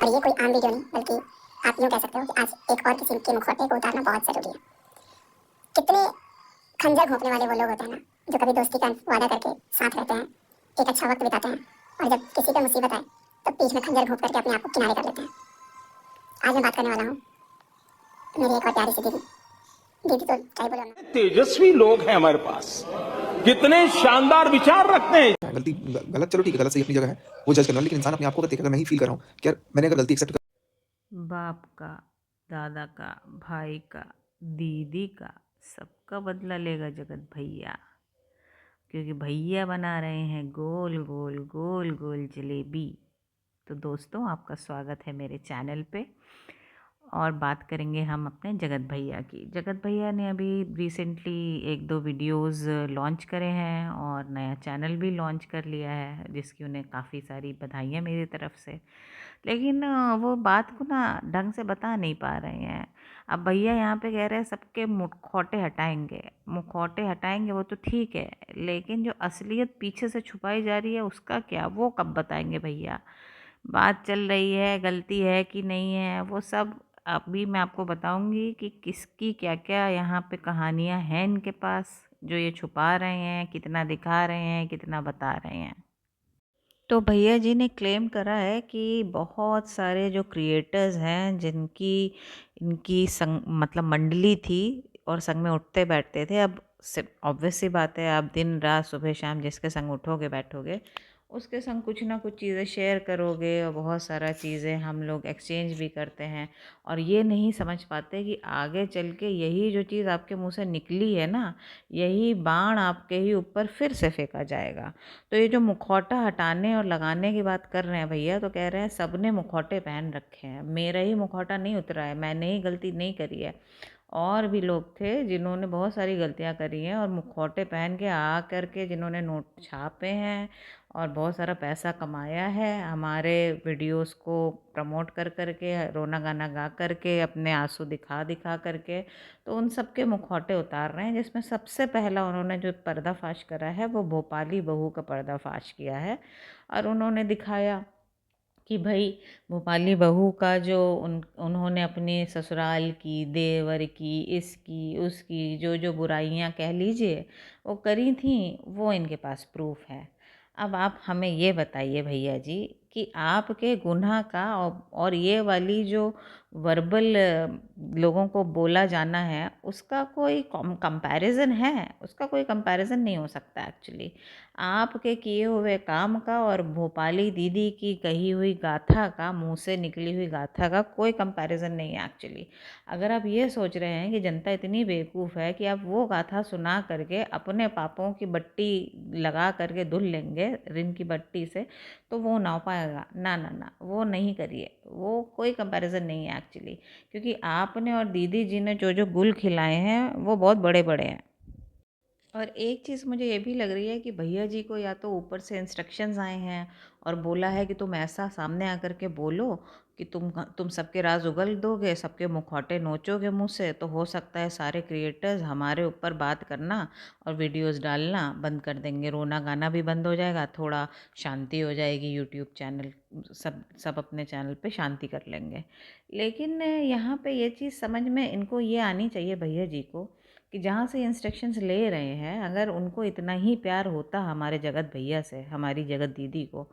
और ये कोई आम वीडियो नहीं, बल्कि आप यूँ कह सकते हो कि आज एक और किसी के मुखौटे को उतारना बहुत ज़रूरी है। कितने खंजर घोंपने वाले वो लोग होते हैं ना, जो कभी दोस्ती का वादा करके साथ रहते हैं, एक अच्छा वक्त बिताते हैं, और जब किसी पे मुसीबत आए तो पीठ में खंजर घोंप करके अपने आप को किनारे कर लेते हैं। आज मैं बात करने वाला हूँ मेरी एक और प्यारी सी दीदी। दीदी तो क्या ही बोलो ना। तेजस्वी लोग हैं हमारे पास, कितने शानदार विचार रखते हैं। गलती गलत, चलो ठीक है, गलत सही अपनी जगह है, वो जज करना, लेकिन इंसान अपने आप को अगर देखेगा, मैं ही फील कर रहा हूँ कि यार मैंने अगर गलती एक्सेप्ट बाप का, दादा का, भाई का, दीदी का, सबका बदला लेगा जगत भैया, क्योंकि भैया बना रहे हैं गोल गोल गोल गोल जलेबी। तो दोस्तों, आपका स्वागत है मेरे चैनल पे। और बात करेंगे हम अपने जगत भैया की। जगत भैया ने अभी रिसेंटली एक दो वीडियोस लॉन्च करे हैं और नया चैनल भी लॉन्च कर लिया है, जिसकी उन्हें काफ़ी सारी बधाइयाँ मेरी तरफ से। लेकिन वो बात को ना ढंग से बता नहीं पा रहे हैं। अब भैया यहाँ पे कह रहे हैं सबके मुखौटे हटाएंगे, मुखौटे हटाएंगे, वो तो ठीक है, लेकिन जो असलियत पीछे से छुपाई जा रही है उसका क्या, वो कब बताएंगे भैया। बात चल रही है गलती है कि नहीं है, वो सब अभी मैं आपको बताऊंगी कि किसकी क्या क्या यहाँ पे कहानियाँ हैं इनके पास, जो ये छुपा रहे हैं, कितना दिखा रहे हैं, कितना बता रहे हैं। तो भैया जी ने क्लेम करा है कि बहुत सारे जो क्रिएटर्स हैं जिनकी इनकी संग मतलब मंडली थी और संग में उठते बैठते थे, अब ऑब्वियस सी बात है, आप दिन रात सुबह शाम जिसके संग उठोगे बैठोगे उसके संग कुछ ना कुछ चीज़ें शेयर करोगे, और बहुत सारा चीज़ें हम लोग एक्सचेंज भी करते हैं, और ये नहीं समझ पाते कि आगे चल के यही जो चीज़ आपके मुंह से निकली है ना, यही बाण आपके ही ऊपर फिर से फेंका जाएगा। तो ये जो मुखौटा हटाने और लगाने की बात कर रहे हैं भैया, तो कह रहे हैं सब ने मुखौटे पहन रखे हैं, मेरा ही मुखौटा नहीं उतरा है, मैंने ही गलती नहीं करी है। और भी लोग थे जिन्होंने बहुत सारी गलतियां करी हैं और मुखौटे पहन के आ कर के जिन्होंने नोट छापे हैं और बहुत सारा पैसा कमाया है, हमारे वीडियोस को प्रमोट कर कर के, रोना गाना गा कर के, अपने आंसू दिखा दिखा करके, तो उन सब के मुखौटे उतार रहे हैं। जिसमें सबसे पहला उन्होंने जो पर्दाफाश करा है वो भोपाली बहू का पर्दाफाश किया है, और उन्होंने दिखाया कि भाई भोपाली बहू का जो उन्होंने अपने ससुराल की, देवर की, इसकी उसकी जो जो बुराइयां कह लीजिए वो करी थी, वो इनके पास प्रूफ है। अब आप हमें ये बताइए भैया जी कि आपके गुनाह का और ये वाली जो वर्बल लोगों को बोला जाना है उसका कोई कंपैरिजन है? उसका कोई कंपैरिजन नहीं हो सकता एक्चुअली। आपके किए हुए काम का और भोपाली दीदी की कही हुई गाथा का, मुंह से निकली हुई गाथा का कोई कंपैरिजन नहीं है एक्चुअली। अगर आप ये सोच रहे हैं कि जनता इतनी बेवकूफ़ है कि आप वो गाथा सुना करके अपने पापों की बट्टी लगा करके धुल लेंगे ऋण की बट्टी से, तो वो ना हो पाएगा। ना ना ना, वो नहीं करिए, वो कोई कंपैरिजन नहीं है एक्चुअली, क्योंकि आपने और दीदी जी ने जो जो गुल खिलाए हैं वो बहुत बड़े बड़े हैं। और एक चीज़ मुझे ये भी लग रही है कि भैया जी को या तो ऊपर से इंस्ट्रक्शंस आए हैं और बोला है कि तुम ऐसा सामने आकर के बोलो कि तुम सबके राज उगल दोगे, सबके मुखौटे नोचोगे मुंह से, तो हो सकता है सारे क्रिएटर्स हमारे ऊपर बात करना और वीडियोस डालना बंद कर देंगे, रोना गाना भी बंद हो जाएगा, थोड़ा शांति हो जाएगी, यूट्यूब चैनल सब सब अपने चैनल पे शांति कर लेंगे। लेकिन यहाँ पे ये चीज़ समझ में इनको ये आनी चाहिए भैया जी को कि जहाँ से इंस्ट्रक्शंस ले रहे हैं, अगर उनको इतना ही प्यार होता हमारे जगत भैया से, हमारी जगत दीदी को,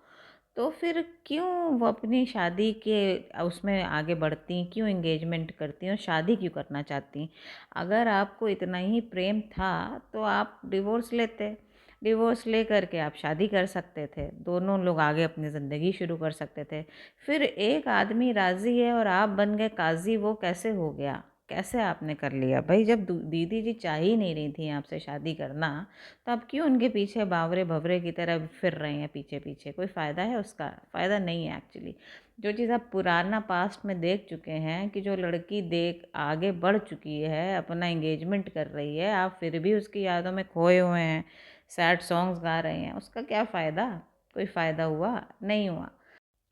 तो फिर क्यों वो अपनी शादी के उसमें आगे बढ़ती, क्यों एंगेजमेंट करती और शादी क्यों करना चाहती? अगर आपको इतना ही प्रेम था तो आप डिवोर्स लेते, डिवोर्स ले करके आप शादी कर सकते थे, दोनों लोग आगे अपनी ज़िंदगी शुरू कर सकते थे। फिर एक आदमी राज़ी है और आप बन गए काजी, वो कैसे हो गया? कैसे आपने कर लिया भाई? जब दीदी जी चाह ही नहीं रही थी आपसे शादी करना, तो आप क्यों उनके पीछे बावरे भवरे की तरह फिर रहे हैं पीछे पीछे? कोई फ़ायदा है उसका? फ़ायदा नहीं है एक्चुअली। जो चीज़ आप पुराना पास्ट में देख चुके हैं कि जो लड़की देख आगे बढ़ चुकी है, अपना एंगेजमेंट कर रही है, आप फिर भी उसकी यादों में खोए हुए हैं, सैड सॉन्ग्स गा रहे हैं, उसका क्या फ़ायदा? कोई फ़ायदा हुआ? नहीं हुआ।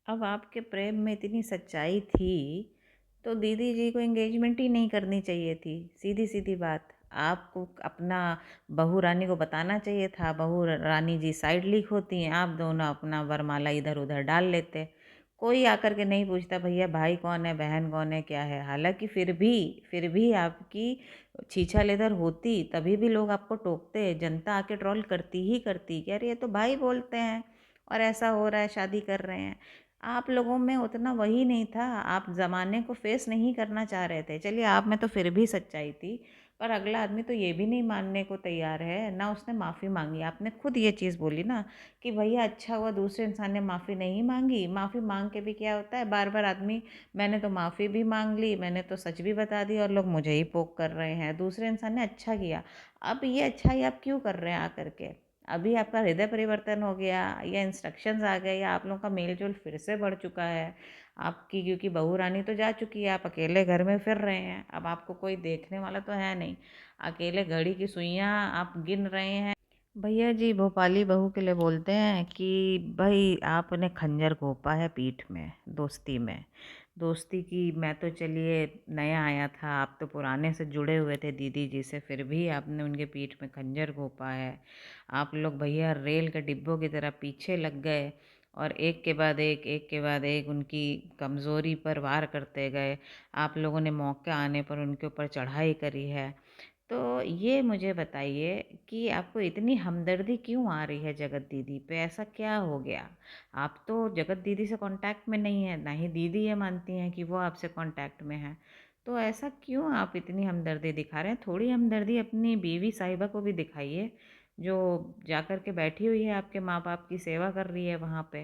अब आपके प्रेम में इतनी सच्चाई थी तो दीदी जी को एंगेजमेंट ही नहीं करनी चाहिए थी, सीधी सीधी बात। आपको अपना बहू रानी को बताना चाहिए था, बहू रानी जी साइड लीक होती हैं, आप दोनों अपना वरमाला इधर उधर डाल लेते, कोई आकर के नहीं पूछता भैया भाई कौन है, बहन कौन है, क्या है। हालांकि फिर भी आपकी छीछा लेदर होती तभी भी लोग आपको टोकते, जनता आके ट्रोल करती ही करती कि अरे ये तो भाई बोलते हैं और ऐसा हो रहा है, शादी कर रहे हैं। आप लोगों में उतना वही नहीं था, आप ज़माने को फेस नहीं करना चाह रहे थे। चलिए आप में तो फिर भी सच्चाई थी, पर अगला आदमी तो ये भी नहीं मानने को तैयार है ना। उसने माफ़ी मांगी, आपने खुद ये चीज़ बोली ना कि भैया अच्छा हुआ दूसरे इंसान ने माफ़ी नहीं मांगी। माफ़ी मांग के भी क्या होता है, बार बार आदमी मैंने तो माफ़ी भी मांग ली, मैंने तो सच भी बता दी और लोग मुझे ही पोक कर रहे हैं। दूसरे इंसान ने अच्छा किया, अब ये अच्छाई आप क्यों कर रहे हैं आकर के? अभी आपका हृदय परिवर्तन हो गया या इंस्ट्रक्शंस आ गए या आप लोगों का मेल जोल फिर से बढ़ चुका है आपकी, क्योंकि बहू रानी तो जा चुकी है, आप अकेले घर में फिर रहे हैं। अब आपको कोई देखने वाला तो है नहीं, अकेले घड़ी की सुइयां आप गिन रहे हैं। भैया जी भोपाली बहू के लिए बोलते हैं कि भाई आपने खंजर घोंपा है पीठ में, दोस्ती में। दोस्ती की मैं तो चलिए नया आया था, आप तो पुराने से जुड़े हुए थे दीदी जी से, फिर भी आपने उनके पीठ में खंजर घोंपा है। आप लोग भैया रेल के डिब्बों की तरह पीछे लग गए और एक के बाद एक उनकी कमज़ोरी पर वार करते गए। आप लोगों ने मौका आने पर उनके ऊपर चढ़ाई करी है। तो ये मुझे बताइए कि आपको इतनी हमदर्दी क्यों आ रही है जगत दीदी पे? ऐसा क्या हो गया? आप तो जगत दीदी से कांटेक्ट में नहीं है, ना ही दीदी ये मानती हैं कि वो आपसे कांटेक्ट में है। तो ऐसा क्यों आप इतनी हमदर्दी दिखा रहे हैं? थोड़ी हमदर्दी अपनी बीवी साहिबा को भी दिखाइए, जो जाकर के बैठी हुई है आपके माँ बाप की सेवा कर रही है वहाँ पे।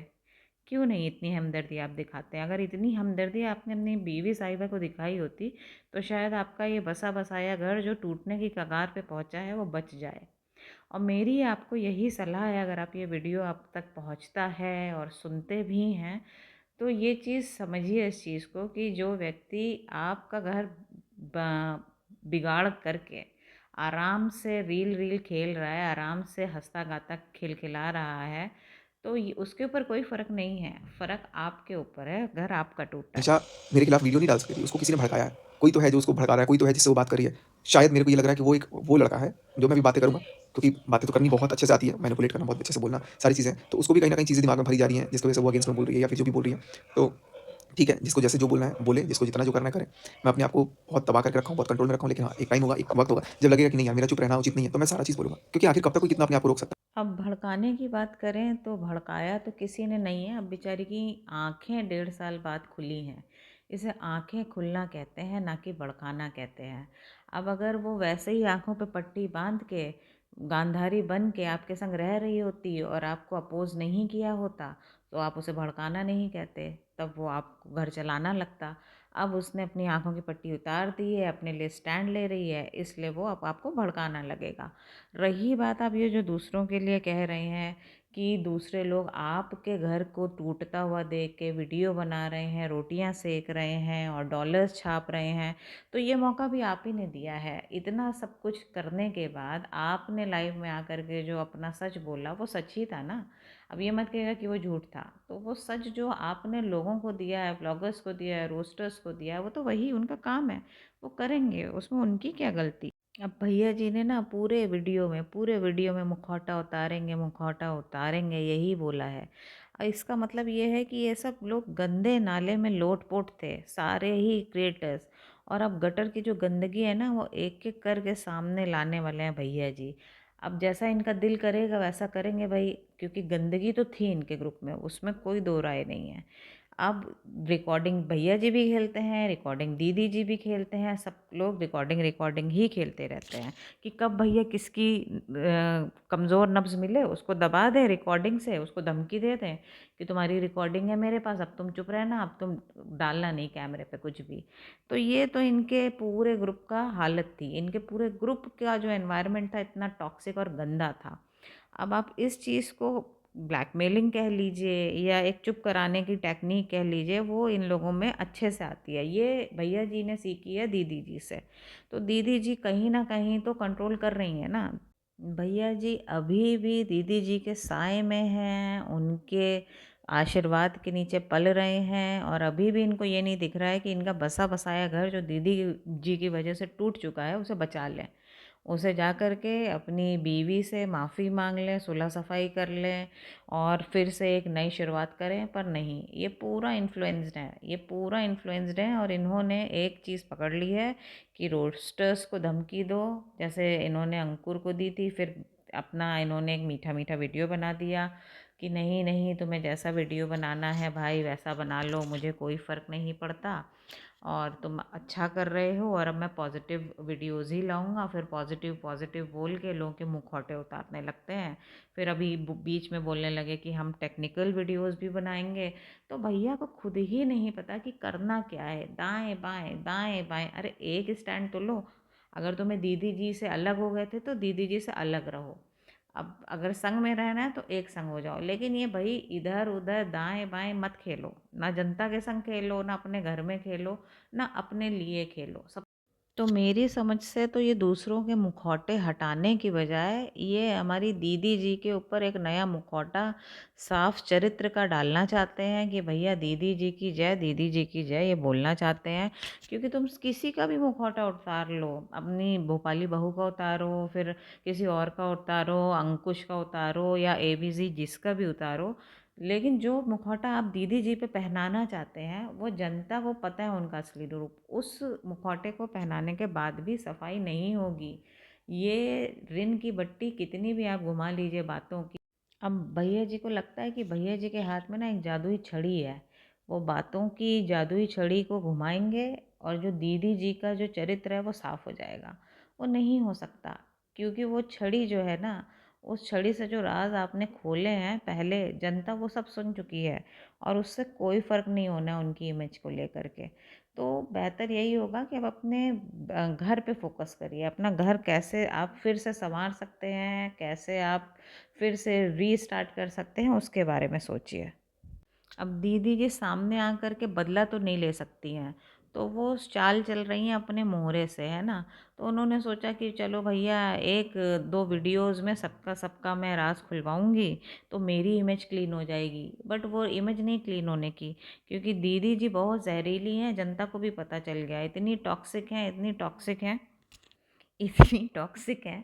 क्यों नहीं इतनी हमदर्दी आप दिखाते हैं? अगर इतनी हमदर्दी आपने अपनी बीवी साहिबा को दिखाई होती तो शायद आपका ये बसा बसाया घर जो टूटने की कगार पे पहुंचा है वो बच जाए। और मेरी आपको यही सलाह है, अगर आप ये वीडियो आप तक पहुंचता है और सुनते भी हैं तो ये चीज़ समझिए इस चीज़ को कि जो व्यक्ति आपका घर बिगाड़ करके आराम से रील रील खेल रहा है, आराम से हंसता गाता खिलखिला रहा है, तो उसके ऊपर कोई फ़र्क नहीं है। फ़र्क आपके ऊपर है, घर आपका टूटा है। हमेशा मेरे खिलाफ वीडियो नहीं डाल सकती थी, उसको किसी ने भड़काया है। कोई तो है जो उसको भड़का रहा है, कोई तो है जिससे वो बात कर रही है। शायद मेरे को ये लग रहा है कि वो लड़का है जो मैं भी बातें करूँगा, क्योंकि बातें तो करनी बहुत अच्छे से आती है, मैनिपुलेट करना बहुत अच्छे से बोलना, सारी चीज़ें। तो उसको भी कहीं न कहीं चीज़ें दिमाग में भरी जा रही हैं, जिसकी वजह से वो अगेंस्ट में बोल रही है या फिर जो भी बोल रही है। तो ठीक है, जिसको जैसे जो बोलना है बोले, जिसको जितना जो करना है करे। मैं अपने आप को बहुत दबा करके रखा हूँ, बहुत कंट्रोल में रखा हूँ, लेकिन हाँ, एक टाइम होगा, एक वक़्त होगा, जब लगेगा कि नहीं यार मेरा चुप रहना उचित नहीं है, तो मैं सारा चीज़ बोलूँगा। क्योंकि आखिर कब तक कोई कितना अपने आप को रोक सकता है। अब भड़काने की बात करें तो भड़काया तो किसी ने नहीं है, अब बेचारी की आँखें 1.5 साल बाद खुली हैं। इसे आँखें खुलना कहते हैं, ना कि भड़काना कहते हैं। अब अगर वो वैसे ही आँखों पे पट्टी बाँध के गांधारी बन के आपके संग रह रही होती और आपको अपोज़ नहीं किया होता तो आप उसे भड़काना नहीं कहते, तब वो आपको घर चलाना लगता। अब उसने अपनी आँखों की पट्टी उतार दी है, अपने लिए स्टैंड ले रही है, इसलिए वो अब आपको भड़काना लगेगा। रही बात आप ये जो दूसरों के लिए कह रहे हैं कि दूसरे लोग आपके घर को टूटता हुआ देख के वीडियो बना रहे हैं, रोटियां सेक रहे हैं और डॉलर्स छाप रहे हैं, तो ये मौका भी आप ही ने दिया है। इतना सब कुछ करने के बाद आपने लाइव में आकर के जो अपना सच बोला वो सच ही था ना। अब ये मत कहिएगा कि वो झूठ था। तो वो सच जो आपने लोगों को दिया है, ब्लॉगर्स को दिया है, रोस्टर्स को दिया है, वो तो वही उनका काम है, वो करेंगे, उसमें उनकी क्या गलती। अब भैया जी ने ना पूरे वीडियो में मुखौटा उतारेंगे यही बोला है। और इसका मतलब ये है कि ये सब लोग गंदे नाले में लोट-पोट थे, सारे ही क्रिएटर्स। और अब गटर की जो गंदगी है ना वो एक-एक करके सामने लाने वाले हैं भैया जी। अब जैसा इनका दिल करेगा वैसा करेंगे भाई, क्योंकि गंदगी तो थी इनके ग्रुप में, उसमें कोई दो राय नहीं है। अब रिकॉर्डिंग भैया जी भी खेलते हैं, रिकॉर्डिंग दीदी जी भी खेलते हैं, सब लोग रिकॉर्डिंग ही खेलते रहते हैं कि कब भैया किसकी कमज़ोर नब्ज़ मिले उसको दबा दें रिकॉर्डिंग से, उसको धमकी दे दें कि तुम्हारी रिकॉर्डिंग है मेरे पास, अब तुम चुप रहना, अब तुम डालना नहीं कैमरे पे कुछ भी। तो ये तो इनके पूरे ग्रुप का हालत थी, इनके पूरे ग्रुप का जो एनवायरनमेंट था इतना टॉक्सिक और गंदा था। अब आप इस चीज़ को ब्लैकमेलिंग कह लीजिए या एक चुप कराने की टेक्निक कह लीजिए, वो इन लोगों में अच्छे से आती है। ये भैया जी ने सीखी है दीदी जी से, तो दीदी जी कहीं ना कहीं तो कंट्रोल कर रही हैं ना। भैया जी अभी भी दीदी जी के साए में हैं, उनके आशीर्वाद के नीचे पल रहे हैं और अभी भी इनको ये नहीं दिख रहा है कि इनका बसा बसाया घर जो दीदी जी की वजह से टूट चुका है उसे बचा लें। उसे जा कर के अपनी बीवी से माफ़ी मांग लें, सुलह सफाई कर लें और फिर से एक नई शुरुआत करें। पर नहीं, ये पूरा इन्फ्लुएंस्ड है, ये पूरा इन्फ्लुएंस्ड है और इन्होंने एक चीज़ पकड़ ली है कि रोस्टर्स को धमकी दो, जैसे इन्होंने अंकुर को दी थी। फिर अपना इन्होंने एक मीठा मीठा वीडियो बना दिया कि नहीं नहीं, तुम्हें जैसा वीडियो बनाना है भाई वैसा बना लो, मुझे कोई फ़र्क नहीं पड़ता और तुम अच्छा कर रहे हो और अब मैं पॉजिटिव वीडियोज़ ही लाऊंगा। फिर पॉजिटिव पॉजिटिव बोल के लोगों के मुखौटे उतारने लगते हैं। फिर अभी बीच में बोलने लगे कि हम टेक्निकल वीडियोज़ भी बनाएंगे। तो भैया को खुद ही नहीं पता कि करना क्या है, दाएं बाएं। अरे एक स्टैंड तो लो। अगर तुम्हें दीदी जी से अलग हो गए थे तो दीदी जी से अलग रहो। अब अगर संग में रहना है तो एक संग हो जाओ, लेकिन ये भाई इधर उधर दाएं बाएं मत खेलो। ना जनता के संग खेलो, ना अपने घर में खेलो, ना अपने लिए खेलो। सब तो मेरी समझ से तो ये दूसरों के मुखौटे हटाने की बजाय ये हमारी दीदी जी के ऊपर एक नया मुखौटा साफ चरित्र का डालना चाहते हैं कि भैया दीदी जी की जय, दीदी जी की जय, ये बोलना चाहते हैं। क्योंकि तुम किसी का भी मुखौटा उतार लो, अपनी भोपाली बहू का उतारो, फिर किसी और का उतारो, अंकुश का उतारो या एबीजी जिसका भी उतारो, लेकिन जो मुखौटा आप दीदी जी पे पहनाना चाहते हैं वो जनता को पता है उनका असली रूप। उस मुखौटे को पहनाने के बाद भी सफाई नहीं होगी। ये रिन की बट्टी कितनी भी आप घुमा लीजिए बातों की। अब भैया जी को लगता है कि भैया जी के हाथ में ना एक जादुई छड़ी है, वो बातों की जादुई छड़ी को घुमाएंगे और जो दीदी जी का जो चरित्र है वो साफ हो जाएगा। वो नहीं हो सकता, क्योंकि वो छड़ी जो है ना, उस छड़ी से जो राज आपने खोले हैं पहले, जनता वो सब सुन चुकी है और उससे कोई फ़र्क नहीं होना है उनकी इमेज को लेकर के। तो बेहतर यही होगा कि आप अपने घर पे फोकस करिए। अपना घर कैसे आप फिर से संवार सकते हैं, कैसे आप फिर से रीस्टार्ट कर सकते हैं, उसके बारे में सोचिए। अब दीदी जी सामने आकर के बदला तो नहीं ले सकती हैं, तो वो चाल चल रही हैं अपने मोहरे से, है ना। तो उन्होंने सोचा कि चलो भैया एक दो वीडियोज़ में सबका सबका मैं राज खुलवाऊंगी तो मेरी इमेज क्लीन हो जाएगी। बट वो इमेज नहीं क्लीन होने की, क्योंकि दीदी जी बहुत जहरीली हैं, जनता को भी पता चल गया। इतनी टॉक्सिक हैं, इतनी टॉक्सिक हैं, इतनी टॉक्सिक है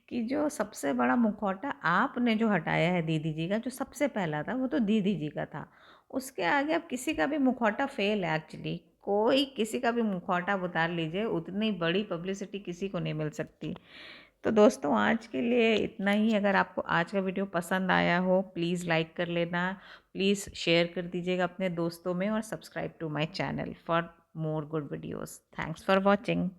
कि जो सबसे बड़ा मुखौटा आपने जो हटाया है दीदी जी का, जो सबसे पहला था वो तो दीदी जी का था। उसके आगे अब किसी का भी मुखौटा फेल है एक्चुअली। कोई किसी का भी मुखौटा आप उतार लीजिए, उतनी बड़ी पब्लिसिटी किसी को नहीं मिल सकती। तो दोस्तों आज के लिए इतना ही। अगर आपको आज का वीडियो पसंद आया हो प्लीज़ लाइक कर लेना, प्लीज़ शेयर कर दीजिएगा अपने दोस्तों में और subscribe to my channel for more good videos. Thanks for watching.